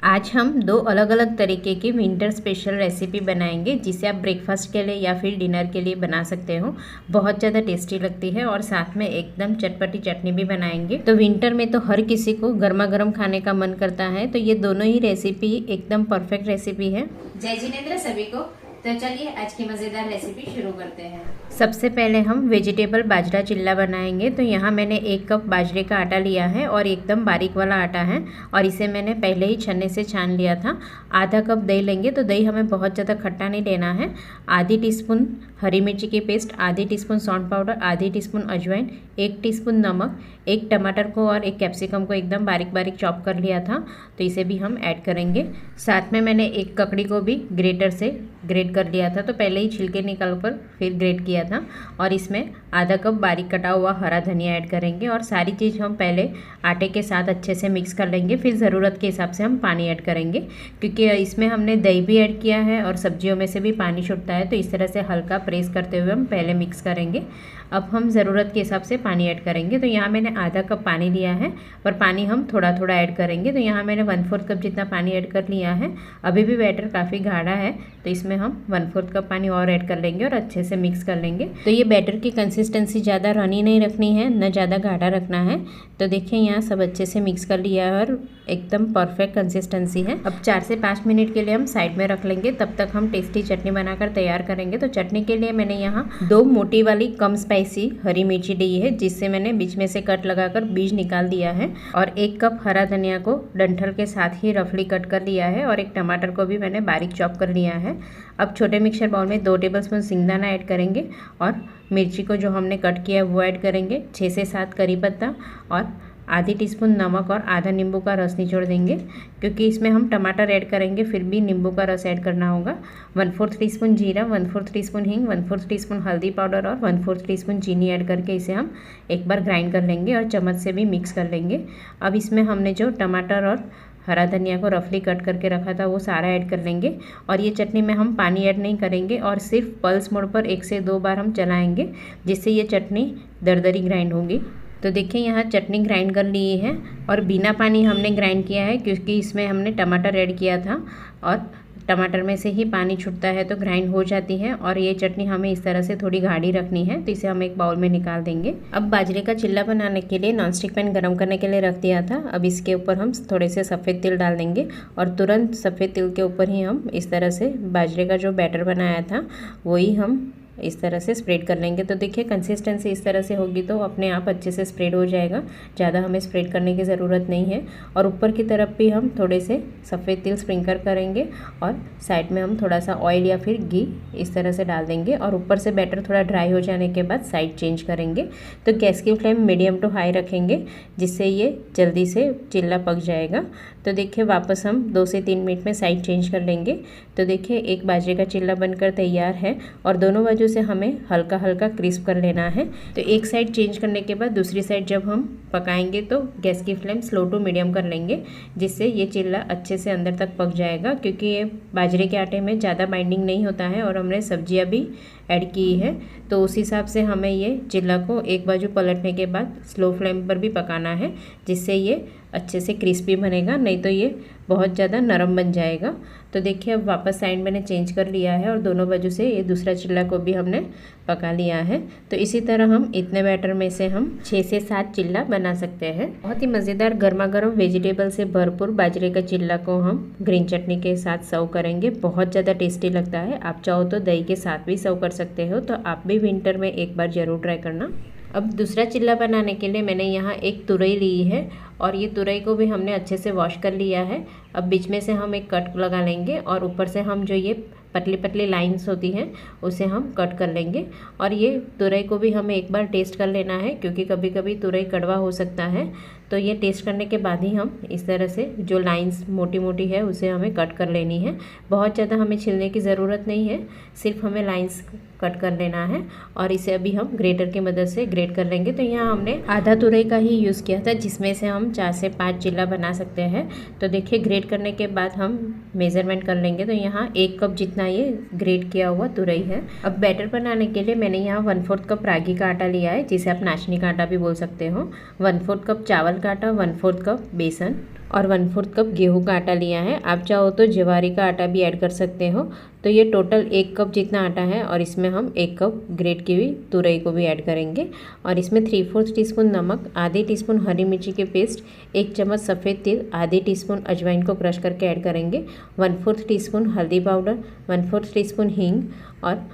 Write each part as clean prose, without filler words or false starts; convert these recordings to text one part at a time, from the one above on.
आज हम दो अलग अलग तरीके की विंटर स्पेशल रेसिपी बनाएंगे जिसे आप ब्रेकफास्ट के लिए या फिर डिनर के लिए बना सकते हो। बहुत ज़्यादा टेस्टी लगती है और साथ में एकदम चटपटी चटनी भी बनाएंगे। तो विंटर में तो हर किसी को गर्मा गर्म खाने का मन करता है, तो ये दोनों ही रेसिपी एकदम परफेक्ट रेसिपी है। जय जिनेंद्र सभी को। तो चलिए आज की मज़ेदार रेसिपी शुरू करते हैं। सबसे पहले हम वेजिटेबल बाजरा चिल्ला बनाएंगे। तो यहाँ मैंने 1 कप बाजरे का आटा लिया है और एकदम बारीक वाला आटा है और इसे मैंने पहले ही छन्ने से छान लिया था। आधा कप दही लेंगे, तो दही हमें बहुत ज़्यादा खट्टा नहीं लेना है। आधी टीस्पून हरी मिर्ची की पेस्ट, आधी टीस्पून सौंठ पाउडर, आधी टीस्पून अजवाइन, 1 टीस्पून नमक, 1 टमाटर को और 1 कैप्सिकम को एकदम बारीक बारीक चॉप कर लिया था, तो इसे भी हम ऐड करेंगे। साथ में मैंने 1 ककड़ी को भी ग्रेटर से ग्रेट कर लिया था, तो पहले ही छिलके निकाल कर फिर ग्रेट किया था। और इसमें आधा कप बारीक कटा हुआ हरा धनिया ऐड करेंगे और सारी चीज़ हम पहले आटे के साथ अच्छे से मिक्स कर लेंगे। फिर ज़रूरत के हिसाब से हम पानी ऐड करेंगे, क्योंकि इसमें हमने दही भी ऐड किया है और सब्जियों में से भी पानी छूटता है, तो इस तरह से हल्का प्रेस करते हुए हम पहले मिक्स करेंगे। अब हम ज़रूरत के हिसाब से पानी ऐड करेंगे। तो यहाँ मैंने आधा कप पानी लिया है और पानी हम थोड़ा थोड़ा ऐड करेंगे। तो यहाँ मैंने 1/4 कप जितना पानी ऐड कर लिया है। अभी भी बैटर काफ़ी गाढ़ा है, तो इसमें हम 1/4 कप पानी और ऐड कर लेंगे और अच्छे से मिक्स कर लेंगे। तो ये बैटर की कंसिस्टेंसी ज़्यादा रनी नहीं रखनी है, न ज़्यादा गाढ़ा रखना है। तो देखिए यहाँ सब अच्छे से मिक्स कर लिया है और एकदम परफेक्ट कंसिस्टेंसी है। अब 4 से 5 मिनट के लिए हम साइड में रख लेंगे, तब तक हम टेस्टी चटनी बनाकर तैयार करेंगे। तो चटनी के लिए मैंने यहाँ 2 मोटी वाली कम स्पाइसी हरी मिर्ची ली है, जिससे मैंने बीच में से कट लगाकर बीज निकाल दिया है, और 1 कप हरा धनिया को डंठल के साथ ही रफली कट कर लिया है, और 1 टमाटर को भी मैंने बारीक चॉप कर लिया है। अब छोटे मिक्सर बाउल में 2 टेबलस्पून सिंगदाना ऐड करेंगे और मिर्ची को जो हमने कट किया है वो ऐड करेंगे। 6 से 7 करी पत्ता और आधी टीस्पून नमक और आधा नींबू का रस निचोड़ देंगे, क्योंकि इसमें हम टमाटर ऐड करेंगे, फिर भी नींबू का रस ऐड करना होगा। 1/4 टीस्पून जीरा, 1/4 टीस्पून हींग, 1/4 टीस्पून हल्दी पाउडर और 1/4 टीस्पून चीनी ऐड करके इसे हम एक बार ग्राइंड कर लेंगे और चम्मच से भी मिक्स कर लेंगे। अब इसमें हमने जो टमाटर और हरा धनिया को रफली कट करके रखा था वो सारा ऐड कर लेंगे, और ये चटनी में हम पानी ऐड नहीं करेंगे और सिर्फ पल्स मोड पर 1 से 2 बार हम चलाएंगे, जिससे ये चटनी दरदरी ग्राइंड होगी। तो देखिए यहाँ चटनी ग्राइंड कर ली है और बिना पानी हमने ग्राइंड किया है, क्योंकि इसमें हमने टमाटर ऐड किया था और टमाटर में से ही पानी छूटता है तो ग्राइंड हो जाती है। और ये चटनी हमें इस तरह से थोड़ी गाढ़ी रखनी है, तो इसे हम एक बाउल में निकाल देंगे। अब बाजरे का चिल्ला बनाने के लिए नॉनस्टिक पैन गरम करने के लिए रख दिया था। अब इसके ऊपर हम थोड़े से सफ़ेद तिल डाल देंगे और तुरंत सफ़ेद तिल के ऊपर ही हम इस तरह से बाजरे का जो बैटर बनाया था वही हम इस तरह से स्प्रेड कर लेंगे। तो देखिए कंसिस्टेंसी इस तरह से होगी तो अपने आप अच्छे से स्प्रेड हो जाएगा, ज़्यादा हमें स्प्रेड करने की ज़रूरत नहीं है। और ऊपर की तरफ भी हम थोड़े से सफ़ेद तिल स्प्रिंकल करेंगे और साइड में हम थोड़ा सा ऑयल या फिर घी इस तरह से डाल देंगे, और ऊपर से बैटर थोड़ा ड्राई हो जाने के बाद साइड चेंज करेंगे। तो गैस की फ्लेम मीडियम टू हाई रखेंगे, जिससे ये जल्दी से चिल्ला पक जाएगा। तो देखिए वापस हम 2 से 3 मिनट में साइड चेंज कर लेंगे। तो देखिए एक बाजरे का चिल्ला बनकर तैयार है और दोनों बाजू से हमें हल्का हल्का क्रिस्प कर लेना है। तो एक साइड चेंज करने के बाद दूसरी साइड जब हम पकाएंगे तो गैस की फ्लेम स्लो टू मीडियम कर लेंगे, जिससे ये चिल्ला अच्छे से अंदर तक पक जाएगा, क्योंकि ये बाजरे के आटे में ज़्यादा बाइंडिंग नहीं होता है और हमने सब्जियां भी ऐड की है। तो उस हिसाब से हमें ये चिल्ला को एक बाजू पलटने के बाद स्लो फ्लेम पर भी पकाना है, जिससे ये अच्छे से क्रिस्पी बनेगा, नहीं तो ये बहुत ज़्यादा नरम बन जाएगा। तो देखिए अब वापस साइड मैंने चेंज कर लिया है और दोनों बाजू से ये दूसरा चिल्ला को भी हमने पका लिया है। तो इसी तरह हम इतने बैटर में से हम 6 से 7 चिल्ला बना सकते हैं। बहुत ही मज़ेदार गर्मा गर्म वेजिटेबल से भरपूर बाजरे का चिल्ला को हम ग्रीन चटनी के साथ सर्व करेंगे। बहुत ज़्यादा टेस्टी लगता है। आप चाहो तो दही के साथ भी सर्व कर सकते हो, तो आप भी विंटर में एक बार ज़रूर ट्राई करना। अब दूसरा चिल्ला बनाने के लिए मैंने यहाँ एक तुरई ली है और ये तुरई को भी हमने अच्छे से वॉश कर लिया है। अब बीच में से हम एक कट लगा लेंगे और ऊपर से हम जो ये पतली पतली लाइंस होती हैं उसे हम कट कर लेंगे। और ये तुरई को भी हमें एक बार टेस्ट कर लेना है, क्योंकि कभी कभी तुरई कड़वा हो सकता है। तो ये टेस्ट करने के बाद ही हम इस तरह से जो लाइंस मोटी मोटी है उसे हमें कट कर लेनी है। बहुत ज़्यादा हमें छिलने की ज़रूरत नहीं है, सिर्फ हमें लाइंस कट कर लेना है और इसे अभी हम ग्रेटर की मदद से ग्रेट कर लेंगे। तो यहाँ हमने आधा तुरई का ही यूज़ किया था, जिसमें से हम 4 से 5 चिल्ला बना सकते हैं। तो देखिए ग्रेट करने के बाद हम मेज़रमेंट कर लेंगे। तो यहाँ 1 कप जितना ये ग्रेट किया हुआ तुरई है। अब बैटर बनाने के लिए मैंने यहाँ 1/4 कप रागी का आटा लिया है, जिसे आप नाचनी का आटा भी बोल सकते हो। 1/4 कप चावल चावल का आटा, 1/4 कप बेसन और 1/4 कप गेहूं का आटा लिया है। आप चाहो तो ज्वारी का आटा भी ऐड कर सकते हो। तो ये टोटल 1 कप जितना आटा है और इसमें हम 1 कप ग्रेट की हुई तुरई को भी ऐड करेंगे और इसमें 3/4 टीस्पून नमक, आधी टीस्पून हरी मिर्ची के पेस्ट, 1 चम्मच सफ़ेद तिल, आधी टीस्पून अजवाइन को क्रश करके ऐड करेंगे, 1/4 टीस्पून हल्दी पाउडर, 1/4 टीस्पून हींग और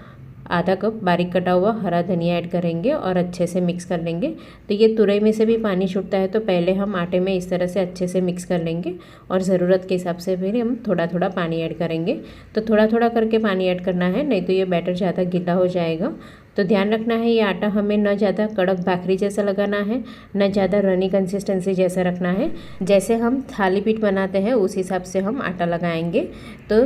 आधा कप बारीक कटा हुआ हरा धनिया ऐड करेंगे और अच्छे से मिक्स कर लेंगे। तो ये तुरई में से भी पानी छूटता है, तो पहले हम आटे में इस तरह से अच्छे से मिक्स कर लेंगे और ज़रूरत के हिसाब से फिर हम थोड़ा थोड़ा पानी ऐड करेंगे। तो थोड़ा थोड़ा करके पानी ऐड करना है, नहीं तो ये बैटर ज़्यादा गीला हो जाएगा। तो ध्यान रखना है, ये आटा हमें न ज़्यादा कड़क भाकरी जैसा लगाना है, न ज़्यादा रनी कंसिस्टेंसी जैसा रखना है। जैसे हम थाली पीठ बनाते हैं उस हिसाब से हम आटा लगाएंगे। तो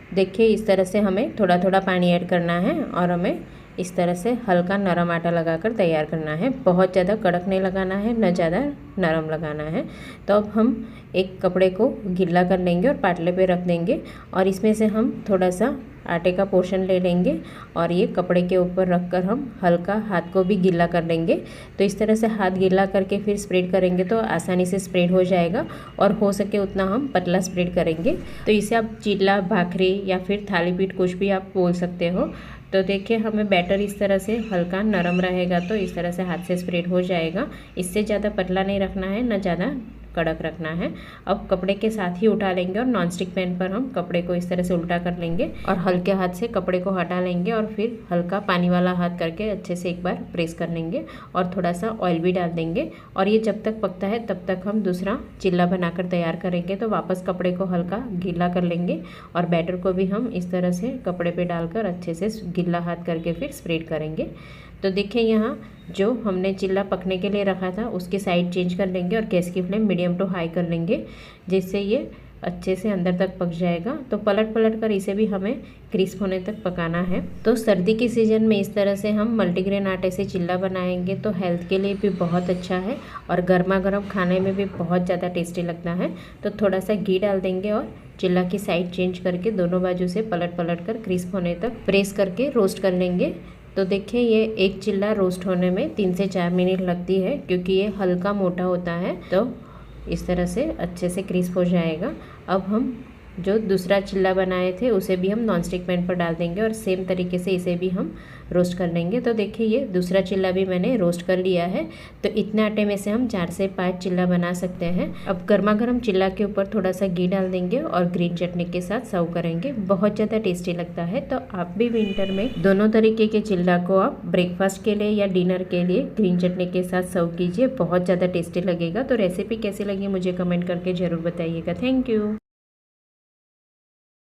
देखिए इस तरह से हमें थोड़ा थोड़ा पानी ऐड करना है और हमें इस तरह से हल्का नरम आटा लगाकर तैयार करना है। बहुत ज़्यादा कड़क नहीं लगाना है, न ज़्यादा नरम लगाना है। तो अब हम एक कपड़े को गीला कर लेंगे और पाटले पे रख देंगे और इसमें से हम थोड़ा सा आटे का पोर्शन ले लेंगे और ये कपड़े के ऊपर रखकर हम हल्का हाथ को भी गीला कर लेंगे। तो इस तरह से हाथ गीला करके फिर स्प्रेड करेंगे तो आसानी से स्प्रेड हो जाएगा और हो सके उतना हम पतला स्प्रेड करेंगे। तो इसे आप चिल्ला, भाकरी या फिर थाली पीठ कुछ भी आप बोल सकते हो। तो देखिए हमें बैटर इस तरह से हल्का नरम रहेगा तो इस तरह से हाथ से स्प्रेड हो जाएगा। इससे ज़्यादा पतला नहीं रखना है, न ज़्यादा कड़क रखना है। अब कपड़े के साथ ही उठा लेंगे और नॉनस्टिक पैन पर हम कपड़े को इस तरह से उल्टा कर लेंगे और हल्के हाथ से कपड़े को हटा लेंगे और फिर हल्का पानी वाला हाथ करके अच्छे से एक बार प्रेस कर लेंगे और थोड़ा सा ऑयल भी डाल देंगे। और ये जब तक पकता है तब तक हम दूसरा चिल्ला बनाकर तैयार करेंगे। तो वापस कपड़े को हल्का गीला कर लेंगे और बैटर को भी हम इस तरह से कपड़े पे डालकर अच्छे से गीला हाथ करके फिर स्प्रेड करेंगे। तो देखिए यहाँ जो हमने चिल्ला पकने के लिए रखा था उसकी साइड चेंज कर लेंगे और गैस की फ्लेम मीडियम टू हाई कर लेंगे, जिससे ये अच्छे से अंदर तक पक जाएगा। तो पलट पलट कर इसे भी हमें क्रिस्प होने तक पकाना है। तो सर्दी के सीज़न में इस तरह से हम मल्टीग्रेन आटे से चिल्ला बनाएंगे तो हेल्थ के लिए भी बहुत अच्छा है और गर्मा गर्म खाने में भी बहुत ज़्यादा टेस्टी लगता है। तो थोड़ा सा घी डाल देंगे और चिल्ला की साइड चेंज करके दोनों बाजू से पलट पलट कर क्रिस्प होने तक प्रेस करके रोस्ट कर लेंगे। तो देखिए ये एक चिल्ला रोस्ट होने में 3 से 4 मिनट लगती है, क्योंकि ये हल्का मोटा होता है। तो इस तरह से अच्छे से क्रिस्प हो जाएगा। अब हम जो दूसरा चिल्ला बनाए थे उसे भी हम नॉनस्टिक पैन पर डाल देंगे और सेम तरीके से इसे भी हम रोस्ट कर लेंगे। तो देखिए ये दूसरा चिल्ला भी मैंने रोस्ट कर लिया है। तो इतने आटे में से हम 4 से 5 चिल्ला बना सकते हैं। अब गर्मा गर्म चिल्ला के ऊपर थोड़ा सा घी डाल देंगे और ग्रीन चटनी के साथ सर्व करेंगे। बहुत ज़्यादा टेस्टी लगता है। तो आप भी विंटर में दोनों तरीके के चिल्ला को आप ब्रेकफास्ट के लिए या डिनर के लिए ग्रीन चटनी के साथ सर्व कीजिए, बहुत ज़्यादा टेस्टी लगेगा। तो रेसिपी कैसी लगी मुझे कमेंट करके ज़रूर बताइएगा। Thank you.